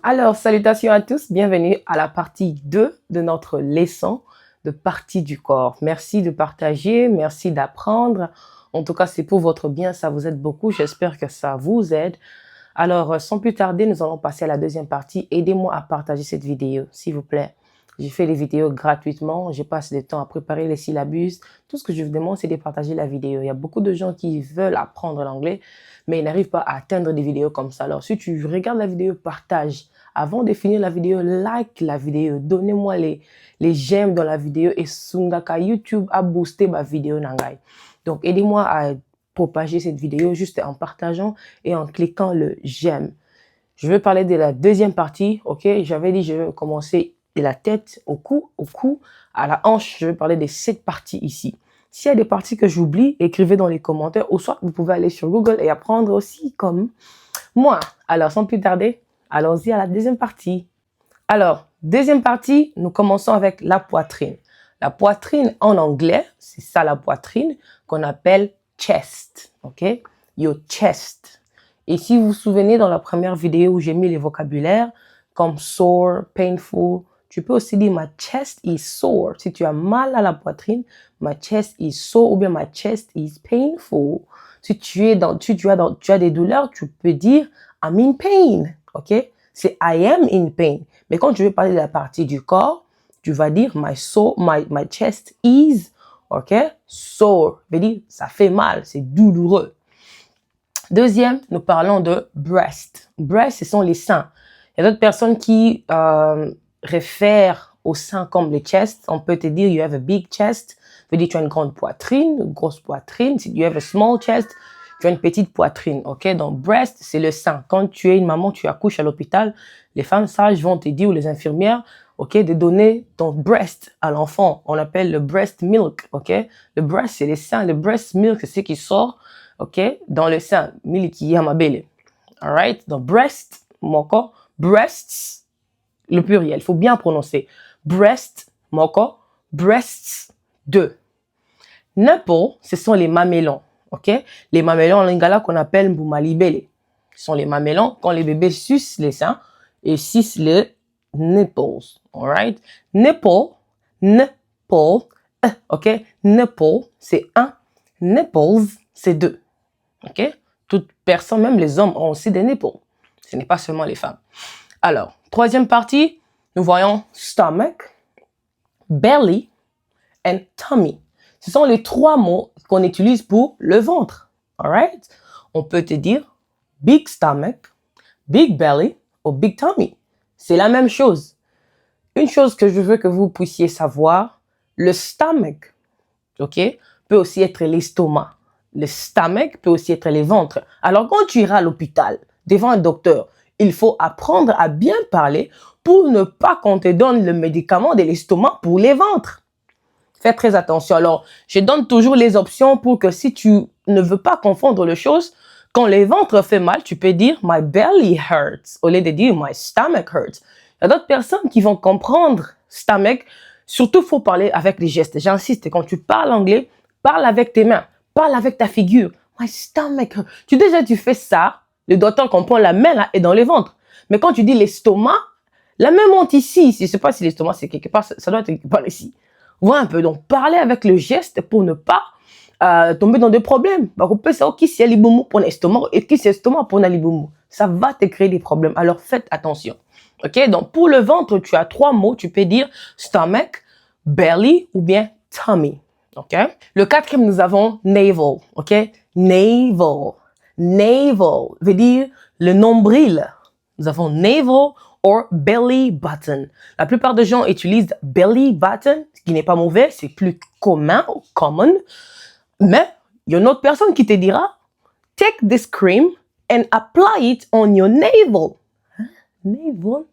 Alors, salutations à tous, bienvenue à la partie 2 de notre leçon de partie du corps. Merci de partager, merci d'apprendre. En tout cas, c'est pour votre bien, ça vous aide beaucoup. J'espère que ça vous aide. Alors, sans plus tarder, nous allons passer à la deuxième partie. Aidez-moi à partager cette vidéo, s'il vous plaît. J'ai fait les vidéos gratuitement, je passe du temps à préparer les syllabus. Tout ce que je vous demande, c'est de partager la vidéo. Il y a beaucoup de gens qui veulent apprendre l'anglais, mais ils n'arrivent pas à atteindre des vidéos comme ça. Alors, si tu regardes la vidéo, partage. Avant de finir la vidéo, like la vidéo. Donnez-moi les j'aime dans la vidéo et Sungaka YouTube a boosté ma vidéo nangai. Donc, aidez-moi à propager cette vidéo juste en partageant et en cliquant le j'aime. Je vais parler de la deuxième partie, ok? J'avais dit je vais commencer de la tête au cou, à la hanche. Je vais parler de cette partie ici. S'il y a des parties que j'oublie, écrivez dans les commentaires ou soit vous pouvez aller sur Google et apprendre aussi comme moi. Alors, sans plus tarder, allons-y à la deuxième partie. Alors, deuxième partie, nous commençons avec la poitrine. La poitrine en anglais, c'est ça la poitrine qu'on appelle chest, ok? Your chest. Et si vous vous souvenez dans la première vidéo où j'ai mis les vocabulaires comme sore, painful, tu peux aussi dire my chest is sore. Si tu as mal à la poitrine, my chest is sore ou bien my chest is painful. Si tu as des douleurs, tu peux dire I'm in pain, ok? C'est I am in pain. Mais quand tu veux parler de la partie du corps, tu vas dire my chest is, ok? Sore. Veut dire ça fait mal, c'est douloureux. Deuxième, nous parlons de breast. Breast, ce sont les seins. Il y a d'autres personnes qui réfèrent aux seins comme le chest. On peut te dire you have a big chest. Veut dire tu as une grande poitrine, une grosse poitrine. Si you have a small chest, tu as une petite poitrine, ok? Donc, breast, c'est le sein. Quand tu es une maman, tu accouches à l'hôpital, les femmes sages vont te dire, ou les infirmières, ok, de donner ton breast à l'enfant. On appelle le breast milk, ok? Le breast, c'est les seins. Le breast milk, c'est ce qui sort, ok, dans le sein. Milk yamabele. Alright? Donc, breast, moko, breasts, le pluriel. Il faut bien prononcer. Breast, moko, breasts, deux. Nipple, ce sont les mamellons. Ok, les mamellons en lingala qu'on appelle mbumalibele. Ce sont les mamellons quand les bébés sucent les seins et sucent les nipples. Alright? Nipple, ok? Nipple, c'est un. Nipples, c'est deux. Ok? Toute personne, même les hommes, ont aussi des nipples. Ce n'est pas seulement les femmes. Alors, troisième partie, nous voyons stomach, belly and tummy. Ce sont les trois mots qu'on utilise pour le ventre. Alright? On peut te dire big stomach, big belly ou big tummy. C'est la même chose. Une chose que je veux que vous puissiez savoir, le stomach, ok, peut aussi être l'estomac. Le stomach peut aussi être les ventres. Alors, quand tu iras à l'hôpital, devant un docteur, il faut apprendre à bien parler pour ne pas qu'on te donne le médicament de l'estomac pour les ventres. Fais très attention. Alors, je donne toujours les options pour que si tu ne veux pas confondre les choses, quand le ventre fait mal, tu peux dire « my belly hurts » au lieu de dire « my stomach hurts ». Il y a d'autres personnes qui vont comprendre « stomach ». Surtout, il faut parler avec les gestes. J'insiste, quand tu parles anglais, parle avec tes mains, parle avec ta figure. « My stomach hurts ». Tu fais ça, le docteur comprend la main là est dans le ventre. Mais quand tu dis l'estomac, la main monte ici. Je ne sais pas si l'estomac c'est quelque part, ça doit être quelque part ici. Voilà un peu. Donc, parler avec le geste pour ne pas tomber dans des problèmes. Parce qu'on peut savoir qui c'est l'iboumou pour l'estomac et qui c'est l'estomac pour l'iboumou. Ça va te créer des problèmes. Alors, faites attention. OK? Donc, pour le ventre, tu as trois mots. Tu peux dire stomach, belly ou bien tummy. OK? Le quatrième, nous avons navel. OK? Navel. Navel veut dire le nombril. Nous avons navel or belly button. La plupart des gens utilisent belly button, ce qui n'est pas mauvais, c'est plus commun ou common. Mais il y a une autre personne qui te dira, take this cream and apply it on your navel. Hein? Navel?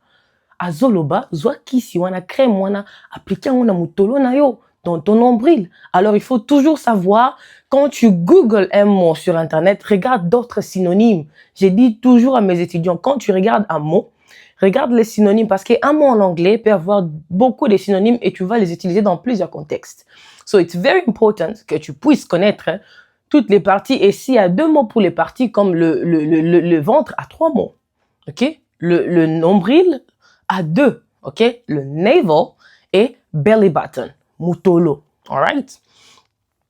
Azoloba, zwa kisi wana crème wana appliquer wana mutolo na yo dans ton nombril. Alors il faut toujours savoir, quand tu googles un mot sur internet, regarde d'autres synonymes. J'ai dit toujours à mes étudiants, quand tu regardes un mot, regarde les synonymes parce qu'un mot en anglais peut avoir beaucoup de synonymes et tu vas les utiliser dans plusieurs contextes. So it's very important que tu puisses connaître toutes les parties et s'il y a deux mots pour les parties comme le ventre à trois mots. OK? le nombril a deux, ok? Le navel et belly button, mutolo, alright?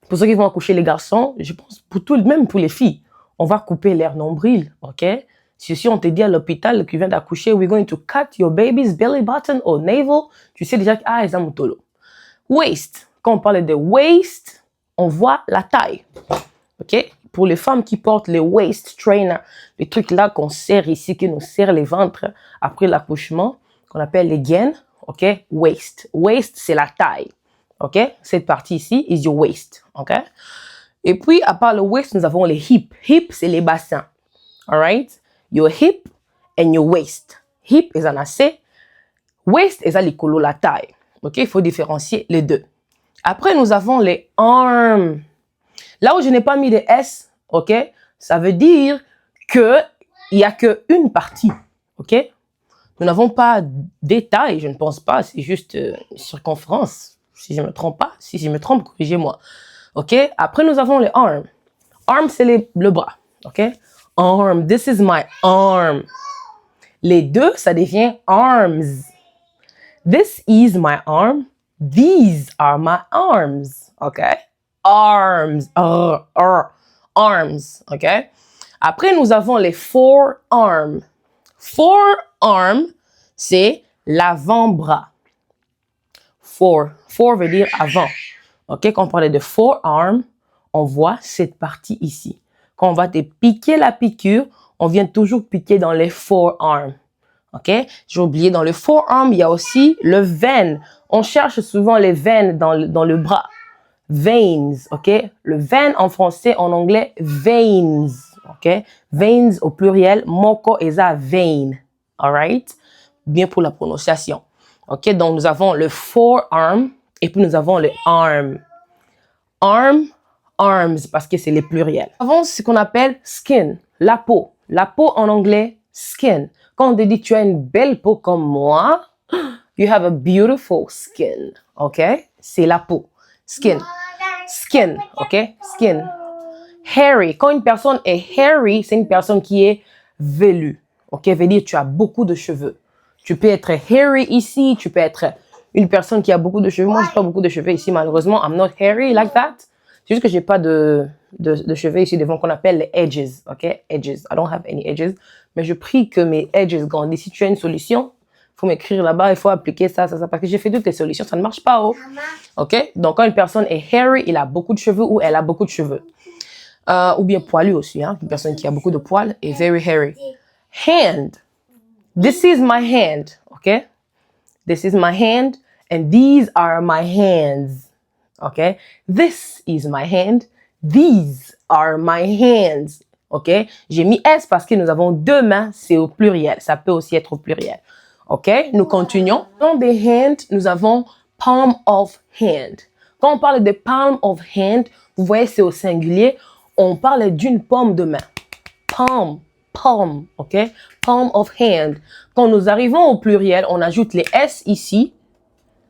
Pour ceux qui vont accoucher les garçons, je pense pour tout, même pour les filles, on va couper leur nombril, ok? Si on te dit à l'hôpital que tu viens d'accoucher, we're going to cut your baby's belly button or navel, tu sais déjà que ils ont mutolo. Waist, quand on parle de waist, on voit la taille, ok? Pour les femmes qui portent les waist trainers, les trucs là qu'on serre ici, qui nous serrent les ventres après l'accouchement, qu'on appelle les gaines, ok? Waist. Waist, c'est la taille, ok? Cette partie ici is your waist, ok? Et puis, à part le waist, nous avons les hips. Hips, c'est les bassins, alright? Your hip and your waist. Hip est un assez, waist est un l'écolo, la taille, ok? Il faut différencier les deux. Après, nous avons les arms. Là où je n'ai pas mis de S, ok, ça veut dire qu'il n'y a qu'une partie, ok? Nous n'avons pas des tailles, je ne pense pas, c'est juste circonférence, si je ne me trompe pas. Si je me trompe, corrigez-moi, ok? Après, nous avons les arms. Arm, c'est le bras, ok? Arm, this is my arm. Les deux, ça devient arms. This is my arm. These are my arms, ok? Arms, arms, ok? Après, nous avons les forearms. Forearm, c'est l'avant-bras. Fore veut dire avant, ok? Quand on parlait de forearm, on voit cette partie ici. Quand on va te piquer la piqûre, on vient toujours piquer dans les forearms, ok? J'ai oublié, dans le forearm, il y a aussi le veine. On cherche souvent les veines dans le bras. Veins, ok? Le veine en français, en anglais, veins, ok? Veins au pluriel, moko esa vein, alright? Bien pour la prononciation, ok? Donc, nous avons le forearm et puis nous avons le arm. Arm, arms, parce que c'est les pluriels. Nous avons ce qu'on appelle skin, la peau. La peau en anglais, skin. Quand on te dit tu as une belle peau comme moi, you have a beautiful skin, ok? C'est la peau. Skin. Skin, ok? Skin. Hairy. Quand une personne est hairy, c'est une personne qui est velue. Ok? Veut dire tu as beaucoup de cheveux. Tu peux être hairy ici, tu peux être une personne qui a beaucoup de cheveux. Moi, j'ai pas beaucoup de cheveux ici, malheureusement. I'm not hairy like that. C'est juste que j'ai pas de cheveux ici devant qu'on appelle les edges, ok? Edges. I don't have any edges. Mais je prie que mes edges grandissent. Si tu as une solution, faut m'écrire là-bas, il faut appliquer ça, parce que j'ai fait toutes les solutions, ça ne marche pas, oh. Ok? Donc, quand une personne est hairy, il a beaucoup de cheveux ou elle a beaucoup de cheveux. Ou bien poilu aussi, hein? Une personne qui a beaucoup de poils est very hairy. Hand. This is my hand, ok? This is my hand and these are my hands, ok? This is my hand, these are my hands, ok? J'ai mis S parce que nous avons deux mains, c'est au pluriel, ça peut aussi être au pluriel. Ok, nous continuons. Dans des hands, nous avons palm of hand. Quand on parle de palm of hand, vous voyez, c'est au singulier. On parle d'une paume de main. Palm, palm, ok? Palm of hand. Quand nous arrivons au pluriel, on ajoute les S ici.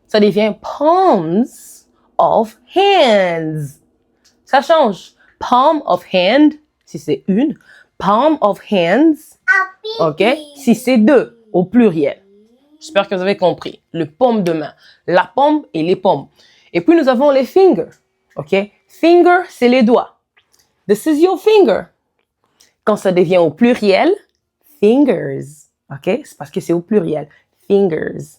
Ça devient palms of hands. Ça change. Palm of hand, si c'est une. Palm of hands, ok? Si c'est deux, au pluriel. J'espère que vous avez compris. Le paume de main. La paume et les paumes. Et puis, nous avons les fingers. OK? Finger, c'est les doigts. This is your finger. Quand ça devient au pluriel, fingers. OK? C'est parce que c'est au pluriel. Fingers.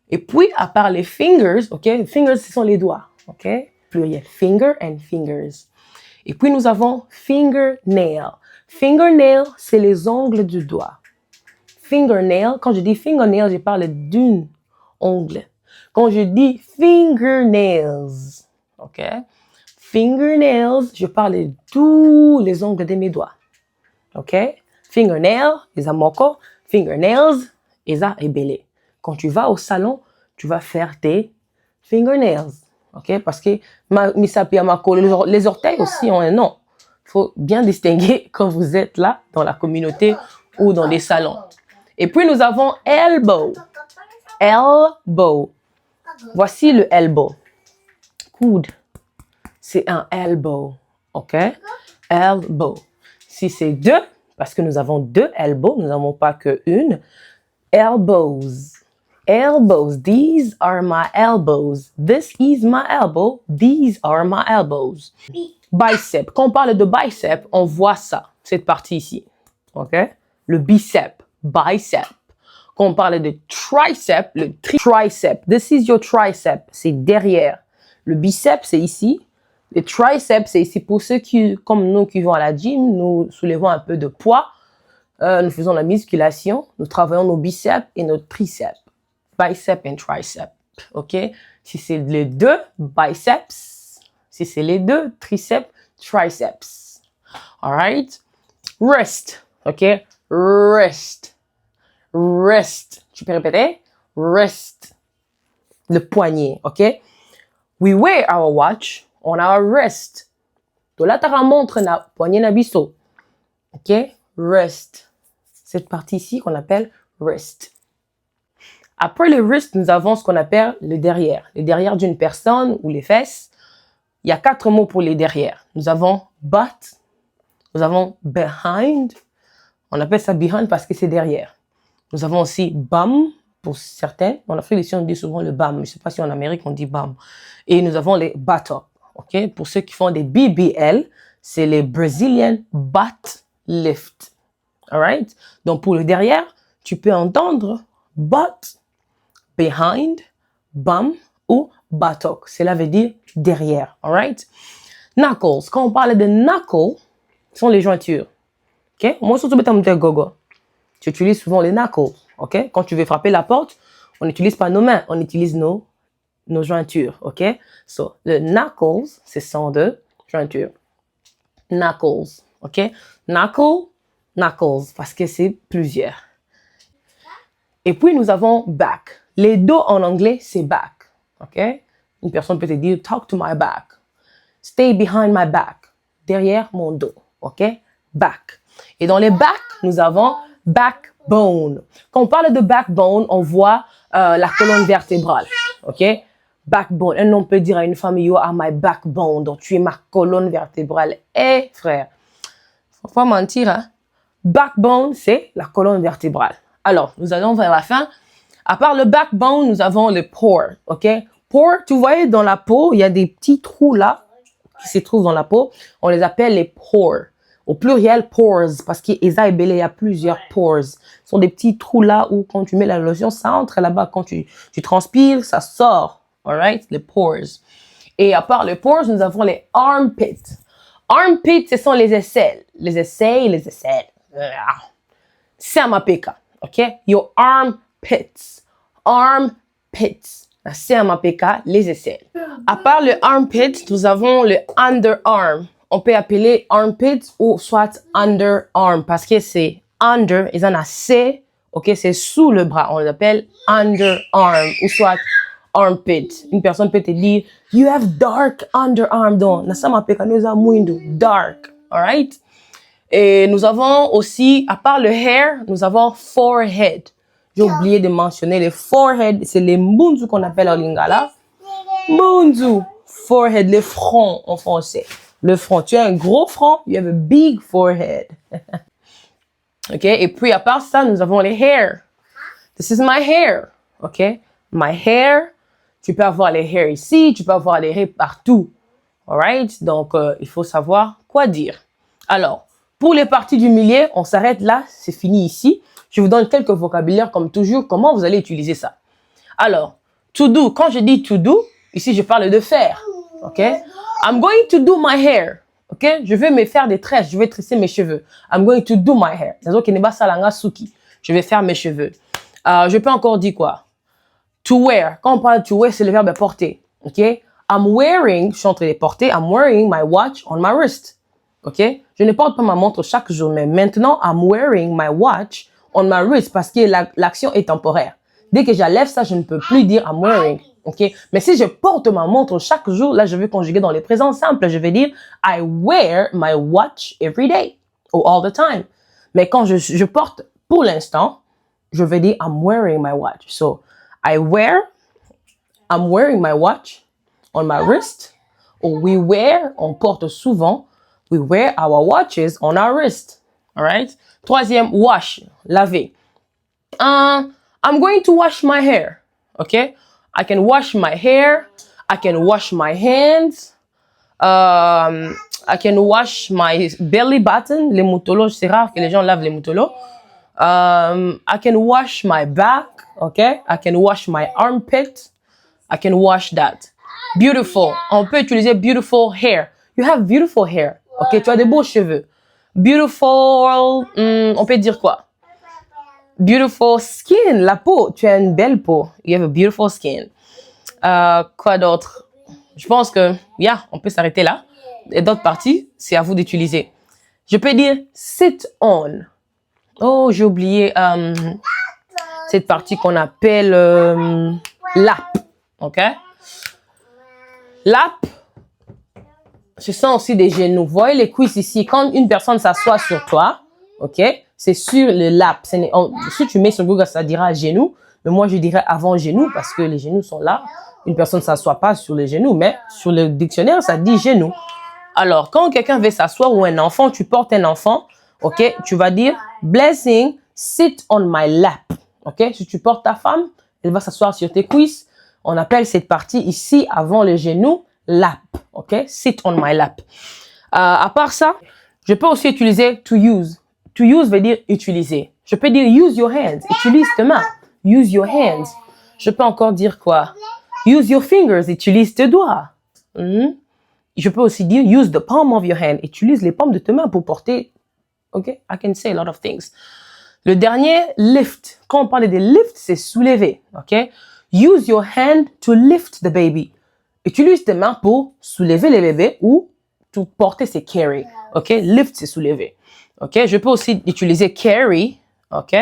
Et puis, à part les fingers, OK? Fingers, ce sont les doigts. OK? Pluriel. Finger and fingers. Et puis, nous avons fingernail. Fingernail, c'est les ongles du doigt. Fingernail, quand je dis fingernail, je parle d'une ongle. Quand je dis fingernails, ok? Fingernails, je parle de tous les ongles de mes doigts. Ok? Fingernail, is a moko. Fingernails, is a ebele. Quand tu vas au salon, tu vas faire tes fingernails. Ok? Parce que les orteils aussi ont un nom. Il faut bien distinguer quand vous êtes là, dans la communauté ou dans des salons. Et puis, nous avons elbow. Elbow. Voici le elbow. Coude. C'est un elbow. OK? Elbow. Si c'est deux, parce que nous avons deux elbows, nous n'avons pas qu'une. Elbows. Elbows. These are my elbows. This is my elbow. These are my elbows. Bicep. Quand on parle de bicep, on voit ça, cette partie ici. OK? Le bicep. Bicep. Quand on parle de tricep, le tricep. This is your tricep. C'est derrière. Le biceps, c'est ici. Le triceps, c'est ici. Pour ceux qui, comme nous qui vont à la gym, nous soulevons un peu de poids. Nous faisons la musculation. Nous travaillons nos biceps et nos triceps. Bicep and tricep. OK? Si c'est les deux, biceps. Si c'est les deux, triceps, triceps. All right? Wrist. OK? Wrist. Wrist. Tu peux répéter? Wrist. Le poignet. OK? We wear our watch on our wrist. To la tara montre na poignet na biso. OK? Wrist. Cette partie ici qu'on appelle wrist. Après le wrist, nous avons ce qu'on appelle le derrière. Le derrière d'une personne ou les fesses. Il y a 4 mots pour les derrière. Nous avons butt. Nous avons behind. On appelle ça behind parce que c'est derrière. Nous avons aussi bum pour certains. En Afrique du Sud, on dit souvent le bum. Je ne sais pas si en Amérique, on dit bum. Et nous avons les buttock. OK? Pour ceux qui font des BBL, c'est les Brazilian butt lift. All right? Donc, pour le derrière, tu peux entendre butt, behind, bum ou buttock. Cela veut dire derrière. All right? Knuckles. Quand on parle de knuckles, ce sont les jointures. OK? Moi, surtout, je gogo. Tu utilises souvent les knuckles. OK? Quand tu veux frapper la porte, on n'utilise pas nos mains, on utilise nos jointures. OK? So, le knuckles, c'est 102 jointures. Knuckles. OK? Knuckle, knuckles, parce que c'est plusieurs. Et puis, nous avons back. Les dos en anglais, c'est back. OK? Une personne peut te dire, talk to my back. Stay behind my back. Derrière mon dos. OK? Back. Et dans les backs, nous avons backbone. Quand on parle de backbone, on voit la colonne vertébrale. OK? Backbone. Un homme peut dire à une femme, you are my backbone. Donc, tu es ma colonne vertébrale. Eh, frère, faut pas mentir, hein? Backbone, c'est la colonne vertébrale. Alors, nous allons vers la fin. À part le backbone, nous avons le pore. OK? Pore, tu vois, dans la peau, il y a des petits trous là qui se trouvent dans la peau. On les appelle les pores. Au pluriel, pores, parce qu'il y a plusieurs pores. Ce sont des petits trous là où quand tu mets la lotion, ça entre là-bas. Quand tu transpires, ça sort. All right? Les pores. Et à part les pores, nous avons les armpits. Armpits, ce sont les aisselles. Les aisselles. C'est ma peka. OK? Your armpits. Armpits. C'est ma peka, les aisselles. À part le armpit, nous avons le underarm. On peut appeler armpit ou soit underarm parce que c'est under, ils en ont C, ok, c'est sous le bras. On l'appelle underarm ou soit armpit. Une personne peut te dire, you have dark underarm. Donc, dark, alright? Et nous avons aussi, à part le hair, nous avons forehead. J'ai oublié de mentionner le forehead, c'est les mbunzu qu'on appelle en lingala. Mbunzu, forehead, le front en français. Le front. Tu as un gros front, you have a big forehead. OK? Et puis, à part ça, nous avons les hair. This is my hair. OK? My hair. Tu peux avoir les hair ici, tu peux avoir les hair partout. Alright? Donc, il faut savoir quoi dire. Alors, pour les parties du milieu, on s'arrête là. C'est fini ici. Je vous donne quelques vocabulaires comme toujours. Comment vous allez utiliser ça? Alors, to do. Quand je dis to do, ici, je parle de faire. OK? I'm going to do my hair. OK? Je vais me faire des tresses. Je vais tresser mes cheveux. I'm going to do my hair. Je vais faire mes cheveux. Je peux encore dire quoi? To wear. Quand on parle de to wear, c'est le verbe porter. OK? I'm wearing, je suis en train de porter, I'm wearing my watch on my wrist. OK? Je ne porte pas ma montre chaque jour, mais maintenant, I'm wearing my watch on my wrist parce que l'action est temporaire. Dès que j'enlève ça, je ne peux plus dire I'm wearing. OK? Mais si je porte ma montre chaque jour, là, je vais conjuguer dans les présents simples. Je vais dire I wear my watch every day or all the time. Mais quand je porte pour l'instant, je vais dire I'm wearing my watch. So, I'm wearing my watch on my wrist. Or we wear, on porte souvent, we wear our watches on our wrist. Alright? Troisième, wash, laver. I'm going to wash my hair. Okay? I can wash my hair. I can wash my hands. I can wash my belly button. Les moutolos, c'est rare que les gens lavent les moutolos. I can wash my back. Okay? I can wash my armpit. I can wash that. Beautiful. On peut utiliser beautiful hair. You have beautiful hair. Okay? Tu as de beaux cheveux. Beautiful. On peut dire quoi? Beautiful skin. La peau. Tu as une belle peau. You have a beautiful skin. Quoi d'autre? Je pense que, on peut s'arrêter là. Et d'autres parties, c'est à vous d'utiliser. Je peux dire sit on. Oh, j'ai oublié cette partie qu'on appelle lap. OK? Lap, ce sont aussi des genoux. Vous voyez les cuisses ici. Quand une personne s'assoit sur toi, OK? C'est sur le lap. Si tu mets sur Google, ça dira genou. Mais moi, je dirais avant genou parce que les genoux sont là. Une personne ne s'assoit pas sur les genoux, mais sur le dictionnaire, ça dit genou. Alors, quand quelqu'un veut s'asseoir ou un enfant, tu portes un enfant, OK? Tu vas dire blessing, sit on my lap. OK? Si tu portes ta femme, elle va s'asseoir sur tes cuisses. On appelle cette partie ici, avant le genou, lap. OK? Sit on my lap. À part ça, je peux aussi utiliser to use. To use veut dire utiliser. Je peux dire use your hands. Utilise tes mains. Use your hands. Je peux encore dire quoi? Use your fingers. Utilise tes doigts. Je peux aussi dire use the palm of your hand. Utilise les palmes de tes mains pour porter. OK? I can say a lot of things. Le dernier, lift. Quand on parle de lift, c'est soulever. OK? Use your hand to lift the baby. Utilise tes mains pour soulever les bébés ou pour porter, c'est carry. OK? Lift, c'est soulever. OK? Je peux aussi utiliser carry. OK?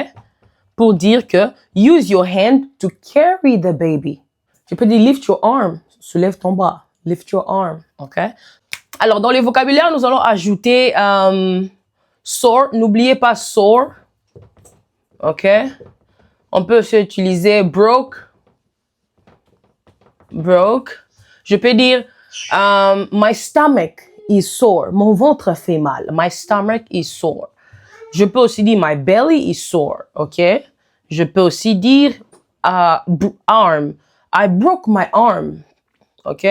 Pour dire que use your hand to carry the baby. Je peux dire lift your arm. Soulève ton bras. Lift your arm. OK? Alors, dans les vocabulaires, nous allons ajouter sore. N'oubliez pas sore. OK? On peut aussi utiliser broke. Broke. Je peux dire my stomach is sore. Mon ventre fait mal. My stomach is sore. Je peux aussi dire my belly is sore. OK? Je peux aussi dire arm. I broke my arm. OK?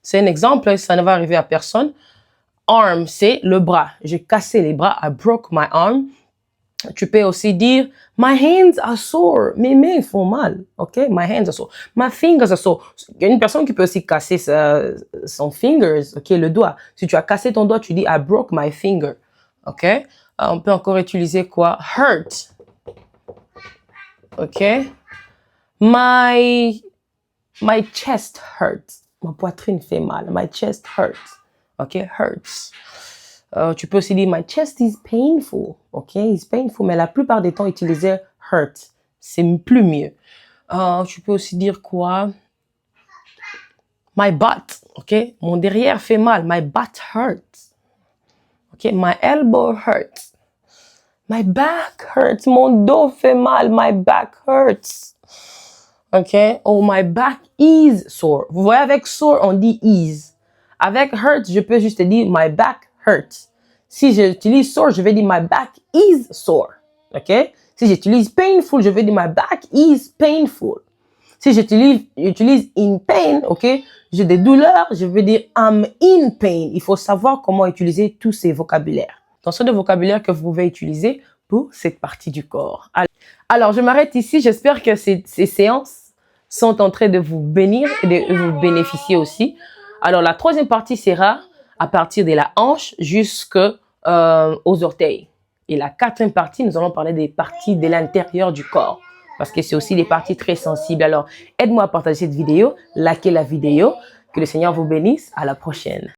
C'est un exemple, ça ne va arriver à personne. Arm, c'est le bras. J'ai cassé les bras. I broke my arm. Tu peux aussi dire my hands are sore. Mes mains font mal. OK? My hands are sore. My fingers are sore. Il y a une personne qui peut aussi casser son fingers. OK? Le doigt. Si tu as cassé ton doigt, tu dis I broke my finger. OK? On peut encore utiliser quoi? Hurt. OK? My chest hurts. Ma poitrine fait mal. My chest hurts. OK? Hurts. Tu peux aussi dire my chest is painful. OK? It's painful. Mais la plupart des temps, utiliser hurt. C'est plus mieux. Tu peux aussi dire quoi? My butt. OK? Mon derrière fait mal. My butt hurts. OK? My elbow hurts. My back hurts. Mon dos fait mal. My back hurts. OK? Oh, my back is sore. Vous voyez, avec sore, on dit is. Avec hurt, je peux juste dire my back hurts. Si j'utilise sore, je vais dire my back is sore. OK? Si j'utilise painful, je vais dire my back is painful. Si j'utilise in pain, OK? J'ai des douleurs, je vais dire I'm in pain. Il faut savoir comment utiliser tous ces vocabulaires. Donc, ce sont des vocabulaires que vous pouvez utiliser pour cette partie du corps. Alors, je m'arrête ici. J'espère que ces séances sont en train de vous bénir et de vous bénéficier aussi. Alors, la troisième partie sera à partir de la hanche jusqu'aux orteils. Et la quatrième partie, nous allons parler des parties de l'intérieur du corps. Parce que c'est aussi des parties très sensibles. Alors, aide-moi à partager cette vidéo, likez la vidéo. Que le Seigneur vous bénisse. À la prochaine.